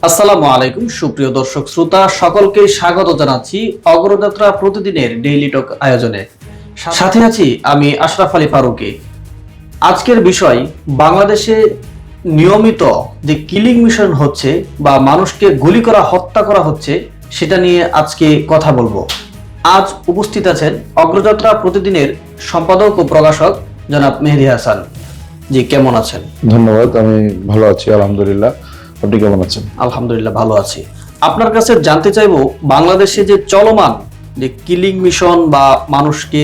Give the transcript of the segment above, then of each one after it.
আসসালামু আলাইকুম সুপ্রিয় দর্শক শ্রোতা সকলকে স্বাগত জানাচ্ছি অগ্রযাত্রা প্রতিদিনের ডেইলি টক আয়োজনে। সাথে আছি আমি আশরাফ আলী ফারুকী। আজকের বিষয় বাংলাদেশে নিয়মিত যে কিলিং মিশন হচ্ছে বা মানুষকে গুলি করা হত্যা করা হচ্ছে সেটা নিয়ে আজকে কথা বলবো। আজ উপস্থিত আছেন অগ্রযাত্রা প্রতিদিনের সম্পাদক ও প্রকাশক জনাব মেহেদী হাসান। জি, কেমন আছেন? ধন্যবাদ, আমি ভালো আছি আলহামদুলিল্লাহ। আপনি কেমন আছেন? আলহামদুলিল্লাহ ভালো আছি। আপনার কাছে জানতে চাইবো, বাংলাদেশে যে চলমান যে কিলিং মিশন বা মানুষকে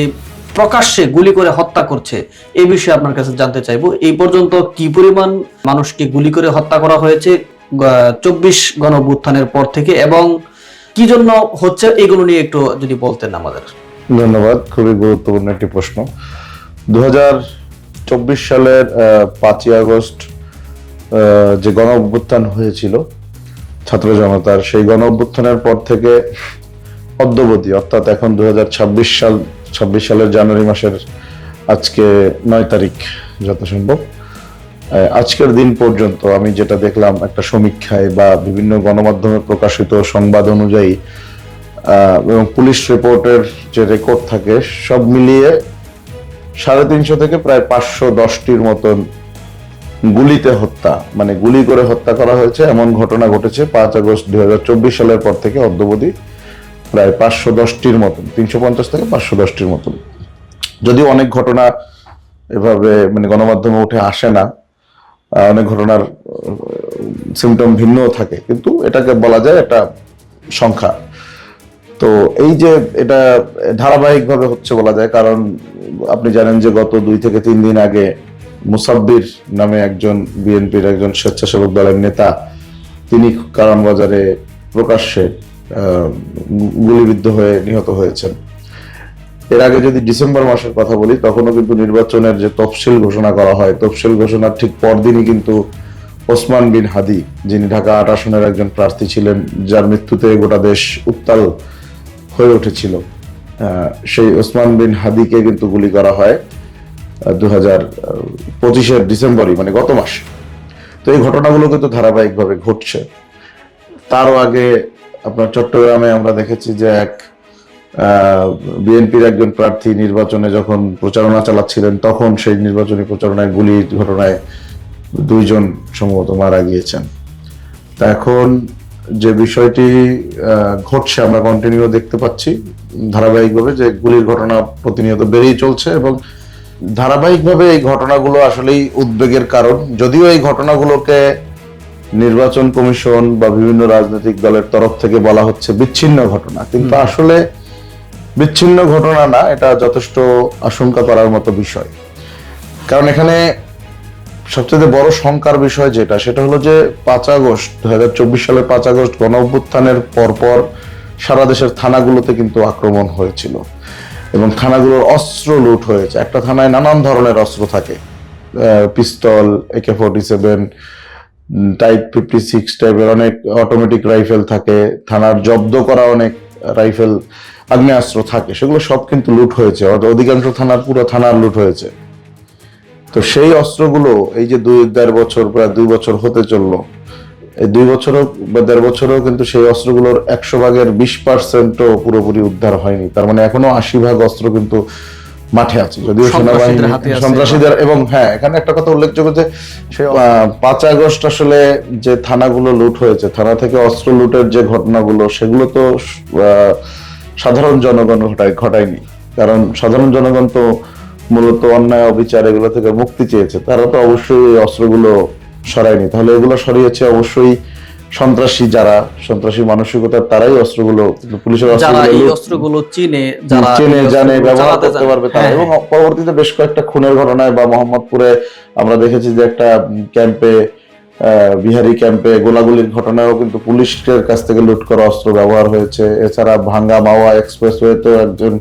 প্রকাশ্যে গুলি করে হত্যা করছে এই বিষয়ে আপনার কাছে জানতে চাইবো। এই পর্যন্ত কি পরিমাণ মানুষকে গুলি করে হত্যা করা হয়েছে 24 গণঅভ্যুত্থানের পর থেকে, এবং কি জন্য হচ্ছে এগুলো নিয়ে একটু যদি বলতেন আমাদের। ধন্যবাদ, খুবই গুরুত্বপূর্ণ একটি প্রশ্ন। 2024 সালের 5ই আগস্ট যে গণ অভ্যুত্থান হয়েছিল ছাত্র জনতার, সেই গণ অভ্যুত্থানের পর থেকে অদ্যাবধি, অর্থাৎ এখন 2026 সালের জানুয়ারি মাসের আজকে 9 তারিখ যথাসম্ভব, আজকের দিন পর্যন্ত আমি যেটা দেখলাম একটা সমীক্ষায় বা বিভিন্ন গণমাধ্যমে প্রকাশিত সংবাদ অনুযায়ী এবং পুলিশ রিপোর্টের যে রেকর্ড থাকে, সব মিলিয়ে 350 থেকে প্রায় 510টির মতন গুলিতে হত্যা, মানে গুলি করে হত্যা করা হয়েছে এমন ঘটনা ঘটেছে 5 আগস্ট 2024 সালের পর থেকে অদ্যাবধি প্রায় 510টির মতন, 350 থেকে 510টির মতন। যদিও অনেক ঘটনা এভাবে মানে গণমাধ্যমে উঠে আসে না, অনেক ঘটনার সিমটম ভিন্নও থাকে, কিন্তু এটাকে বলা যায় একটা সংখ্যা। তো এই যে এটা ধারাবাহিকভাবে হচ্ছে বলা যায়, কারণ আপনি জানেন যে গত 2 থেকে 3 দিন আগে মুসাব্বির নামে একজন বিএনপির একজন স্বেচ্ছাসেবক দলের নেতা, তিনি কারণ বাজারে প্রকাশ্যে গুলিবিদ্ধ হয়ে নিহত হয়েছেন। এর আগে যদি ডিসেম্বর মাসের কথা বলি, তখনও কিন্তু নির্বাচনের যে তফসিল ঘোষণা করা হয়, তফসিল ঘোষণার ঠিক পরদিনই কিন্তু ওসমান বিন হাদি, যিনি ঢাকা 8 আসনের একজন প্রার্থী ছিলেন, যার মৃত্যুতে গোটা দেশ উত্তাল হয়ে উঠেছিল, সেই ওসমান বিন হাদিকে কিন্তু গুলি করা হয় 2025 ডিসেম্বরই, মানে গত মাসে। তো এই ঘটনাগুলো কিন্তু ধারাবাহিকভাবে ঘটছে। তারও আগে আপনার চট্টগ্রামে আমরা দেখেছি যে এক বিএনপির একজন প্রার্থী নির্বাচনে যখন প্রচারণা চালাচ্ছিলেন, তখন সেই নির্বাচনী প্রচারণায় গুলির ঘটনায় 2 জন সম্ভবত মারা গিয়েছেন। তা এখন যে বিষয়টি ঘটছে, আমরা কন্টিনিউ দেখতে পাচ্ছি ধারাবাহিকভাবে যে গুলির ঘটনা প্রতিনিয়ত বেড়েই চলছে, এবং ধারাবাহিকভাবে এই ঘটনাগুলো আসলেই উদ্বেগের কারণ। যদিও এই ঘটনাগুলোকে নির্বাচন কমিশন বা বিভিন্ন রাজনৈতিক দলের তরফ থেকে বলা হচ্ছে বিচ্ছিন্ন ঘটনা, কিন্তু আসলে বিচ্ছিন্ন ঘটনা না, এটা যথেষ্ট আশঙ্কা করার মতো বিষয়। কারণ এখানে সবচেয়ে বড় শঙ্কার বিষয় যেটা, সেটা হলো যে 5 আগস্ট 2024 সালের 5 আগস্ট গণ অভ্যুত্থানের পরপর সারা দেশের থানাগুলোতে কিন্তু আক্রমণ হয়েছিল এবং থানাগুলোর অস্ত্র লুট হয়েছে। একটা থানায় নানান ধরনের অস্ত্র থাকে, পিস্তল, AK-47, টাইপ 56 টাইপের অনেক অটোমেটিক রাইফেল থাকে, থানার জব্দ করা অনেক রাইফেল, আগ্নেয়াস্ত্র থাকে, সেগুলো সব কিন্তু লুট হয়েছে। অধিকাংশ থানার, পুরো থানার লুট হয়েছে। তো সেই অস্ত্রগুলো এই যে 2-1.5 বছর, প্রায় 2 বছর হতে চললো, এই 2 বছরও বা 1.5 বছরও কিন্তু সেই অস্ত্রগুলোর 100 ভাগের 20%ও পুরোপুরি উদ্ধার হয়নি। তার মানে এখনো 80 ভাগ অস্ত্র কিন্তু মাঠে আছে, যদিও সেনাবাহিনী, সন্ত্রাসীদের। এবং হ্যাঁ, এখানে একটা কথা উল্লেখযোগ্য যে 5 আগস্ট আসলে যে থানাগুলো লুট হয়েছে, থানা থেকে অস্ত্র লুটের যে ঘটনাগুলো, সেগুলো তো সাধারণ জনগণ ঘটায়নি। কারণ সাধারণ জনগণ তো মূলত অন্যায় অবিচার এগুলো থেকে মুক্তি চেয়েছে, তারা তো অবশ্যই এই অস্ত্রগুলো সরায়নি। তাহলে এগুলো সরিয়েছে অবশ্যই সন্ত্রাসী, যারা সন্ত্রাসী মানসিকতার, তারাই অস্ত্রগুলো, পুলিশের অস্ত্রগুলো চিনে জানে, ব্যবহার করতে পারবে তারা। এবং পরবর্তীতে বেশ কয়েকটা খুনের ঘটনায় বা মোহাম্মদপুরে আমরা দেখেছি যে একটা ক্যাম্পে, বিহারি ক্যাম্পে গোলাগুলির ঘটনায়ও কিন্তু পুলিশের কাছ থেকে লুট করা অস্ত্র ব্যবহার হয়েছে। এছাড়া ভাঙ্গা মাওয়া এক্সপ্রেসওয়েতেও একজন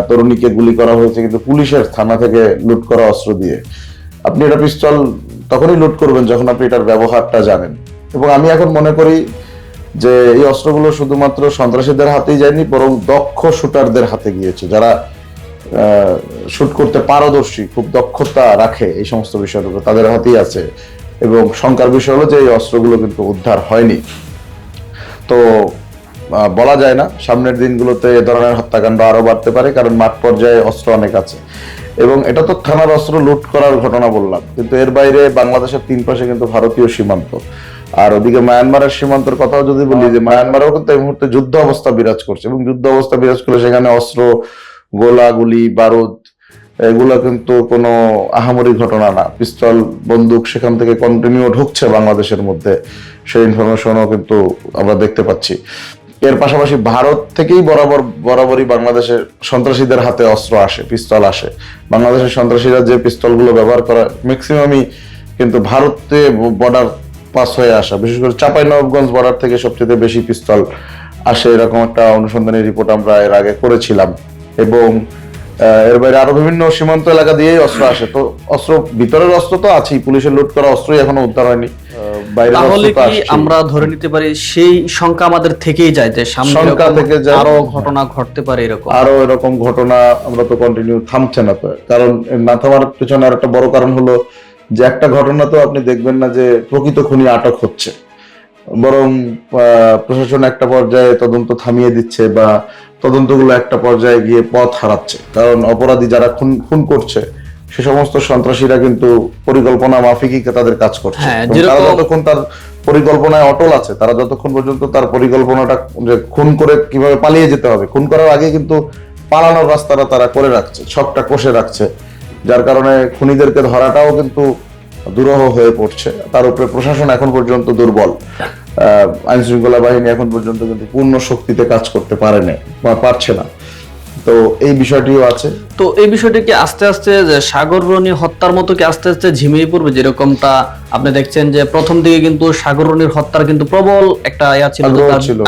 তরুণীকে গুলি করা হয়েছে কিন্তু পুলিশের থানা থেকে লুট করা অস্ত্র দিয়ে। আপনি এটা পিস্তল তখনই লুট করবেন যখন আপনি এটার ব্যবহারটা জানেন। এবং আমি এখন মনে করি যে এই অস্ত্রগুলো শুধুমাত্র সন্ত্রাসীদের হাতেই যায়নি, বরং দক্ষ শুটারদের হাতে গিয়েছে, যারা শুট করতে পারদর্শী, খুব দক্ষতা রাখে এই সমস্ত বিষয়ের উপর, তাদের হাতেই আছে। এবং শঙ্কার বিষয় হলো যে এই অস্ত্রগুলো কিন্তু উদ্ধার হয়নি। তো বলা যায় না, সামনের দিনগুলোতে এ ধরনের হত্যাকাণ্ড আরো বাড়তে পারে, কারণ মাঠ পর্যায়ে অস্ত্র অনেক আছে। এবং এটা তো থানার অস্ত্র লুট করার ঘটনা বললাম, কিন্তু এর বাইরে বাংলাদেশের 3 পাশে কিন্তু ভারতীয় সীমান্ত, আর ওদিকে মায়ানমারের সীমান্তের কথাও যদি বলি, যে মায়ানমারেও কিন্তু এই মুহূর্তে যুদ্ধ অবস্থা বিরাজ করছে, এবং যুদ্ধ অবস্থা বিরাজ করলে সেখানে অস্ত্র, গোলাগুলি, বারুদ, এগুলা কিন্তু কোনো আহামরি ঘটনা না। পিস্তল, বন্দুক সেখান থেকে কন্টিনিউ ঢুকছে বাংলাদেশের মধ্যে, সেই ইনফরমেশনও কিন্তু আমরা দেখতে পাচ্ছি। এর পাশাপাশি ভারত থেকেই বরাবরই বাংলাদেশের সন্ত্রাসীদের হাতে অস্ত্র আসে, পিস্তল আসে। বাংলাদেশের সন্ত্রাসীরা যে পিস্তলগুলো ব্যবহার করে ম্যাক্সিমামই কিন্তু ভারতে বর্ডার পাস হয়ে আসা, বিশেষ করে চাঁপাইনবাবগঞ্জ বর্ডার থেকে সবচেয়ে বেশি পিস্তল আসে, এরকম একটা অনুসন্ধানী রিপোর্ট আমরা এর আগে করেছিলাম। এবং এর বাইরে আরো বিভিন্ন সীমান্ত এলাকা দিয়েই অস্ত্র আসে। তো অস্ত্র, ভিতরের অস্ত্র তো আছেই, পুলিশের লুট করা অস্ত্রই এখনো উদ্ধার হয়নি। তাহলে কি আমরা ধরে নিতে পারি সেই সংখ্যা আমাদের থেকেই যায়, যে সামনে আরো ঘটনা ঘটতে পারে? আরো এরকম ঘটনা আমরা তো কন্টিনিউ থামছে না তো, কারণ না থামার পিছনে আর একটা বড় কারণ হলো যে একটা ঘটনা তো আপনি দেখবেন না যে প্রকৃত খুনি আটক হচ্ছে, বরং প্রশাসন একটা পর্যায়ে তদন্ত থামিয়ে দিচ্ছে বা তদন্তগুলো একটা পর্যায়ে গিয়ে পথ হারাচ্ছে। কারণ অপরাধী যারা খুন করছে সে সমস্ত সন্ত্রাসীরা কিন্তু পরিকল্পনা মাফিকই তাদের কাজ করছে। তারা যতক্ষণ তার পরিকল্পনায় অটল আছে, তারা যতক্ষণ পর্যন্ত তার পরিকল্পনাটা যে খুন করে কিভাবে পালিয়ে যেতে হবে, খুন করার আগে কিন্তু পালানোর রাস্তাটা তারা করে রাখছে, ছকটা কষে রাখছে, যার কারণে খুনিদেরকে ধরাটাও কিন্তু দুরূহ হয়ে পড়ছে। তার উপরে প্রশাসন এখন পর্যন্ত দুর্বল, আইন শৃঙ্খলা বাহিনী এখন পর্যন্ত কিন্তু পূর্ণ শক্তিতে কাজ করতে পারছে না। তো এই বিষয়টিও আছে। তো এই বিষয়টি কি আস্তে আস্তে যে সাগর রনি হত্যার মতো কি আস্তে আস্তে ঝিমিয়ে পড়বে? যেরকমটা আপনি দেখছেন যে প্রথম দিকে কিন্তু সাগর রনির হত্যার কিন্তু প্রবল একটা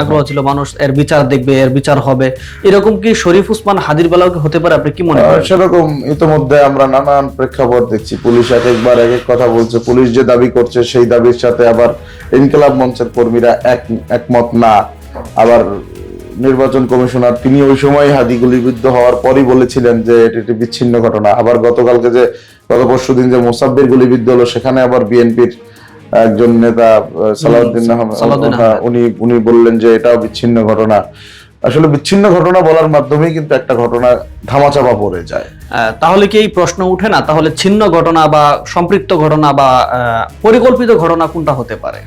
আগ্রহ ছিল, মানুষ এর বিচার দেখবে, এর বিচার হবে, এরকম কি শরীফ ওসমান হাদির বেলাও কি হতে পারে? আপনি কি মনে করেন? সেরকম ইতিমধ্যে আমরা নানান প্রেক্ষাপট দেখছি, পুলিশ এক একবার এক এক কথা বলছে, পুলিশ যে দাবি করছে সেই দাবির সাথে আবার ইনকিলাব মঞ্চের কর্মীরা একমত না। আবার নির্বাচন কমিশনার তিনি ওই সময় হাদি গুলিবিদ্ধ হওয়ার পরই বলেছিলেন যে এটি বিচ্ছিন্ন ঘটনা। আবার গত পরশুদিন যে মোসাব্বির গুলিবিদ্ধ হলো, সেখানে আবার বিএনপির একজন নেতা সালাউদ্দিন উনি বললেন যে এটাও বিচ্ছিন্ন ঘটনা। আসলে বিচ্ছিন্ন ঘটনা বলার মাধ্যমেই কিন্তু একটা ঘটনা ধামাচাপা পড়ে যায়। তাহলে কি এই প্রশ্ন উঠে না, তাহলে ছিন্ন ঘটনা বা সম্পৃক্ত ঘটনা বা পরিকল্পিত ঘটনা কোনটা হতে পারে?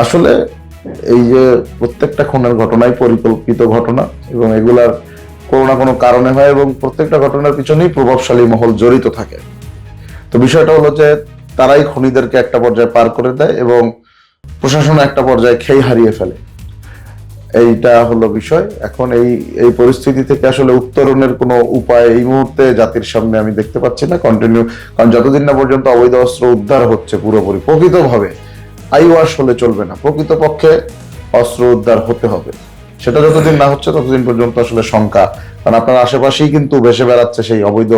আসলে এই যে প্রত্যেকটা খুনের ঘটনাই পরিকল্পিত ঘটনা, এবং এগুলার কোনো না কোনো কারণে হয়, এবং প্রত্যেকটা ঘটনার পিছনেই প্রভাবশালী মহল জড়িত থাকে। তো বিষয়টা হলো যে তারাই খুনিদেরকে একটা পর্যায়ে পার করে দেয় এবং প্রশাসন একটা পর্যায়ে খেই হারিয়ে ফেলে। এইটা হলো বিষয়। এখন এই পরিস্থিতি থেকে আসলে উত্তরণের কোনো উপায় এই মুহূর্তে জাতির সামনে আমি দেখতে পাচ্ছি না কন্টিনিউ, কারণ যতদিন না পর্যন্ত অবৈধ অস্ত্র উদ্ধার হচ্ছে পুরোপুরি প্রকৃতভাবে, আইওয়াশ হলে চলবে না, প্রকৃতপক্ষে অস্ত্র উদ্ধার হতে হবে। সেটা যতদিন না হচ্ছে ততদিন পর্যন্ত আসলে শঙ্কা, কারণ আপনার আশেপাশেই কিন্তু ভেসে বেড়াচ্ছে সেই অবৈধ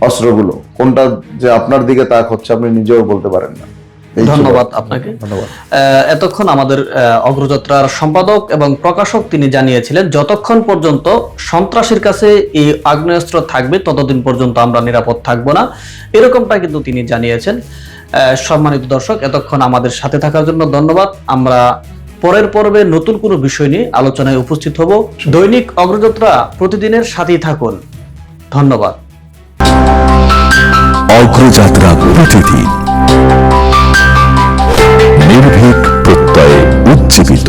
অস্ত্রগুলো, কোনটা যে আপনার দিকে তাক হচ্ছে আপনি নিজেও বলতে পারেন না। ধন্যবাদ আপনাকে। এতক্ষণ আমাদের অগ্রযাত্রার সম্পাদক এবং প্রকাশক তিনি জানিয়েছিলেন যতক্ষণ পর্যন্ত সন্ত্রাসীর কাছে এই আগ্নেয়াস্ত্র থাকবে ততদিন পর্যন্ত আমরা নিরাপদ থাকবো না, এরকমটা কিন্তু তিনি জানিয়েছেন। সম্মানিত দর্শক, এতক্ষণ আমাদের সাথে থাকার জন্য ধন্যবাদ। আমরা পরের পর্বে নতুন কোনো বিষয় নিয়ে আলোচনায় উপস্থিত হব। দৈনিক অগ্রযাত্রা প্রতিদিনের সাথেই থাকুন। ধন্যবাদ। অগ্রযাত্রা প্রতিদিন, নির্ভীক প্রত্যয়ে উজ্জীবিত।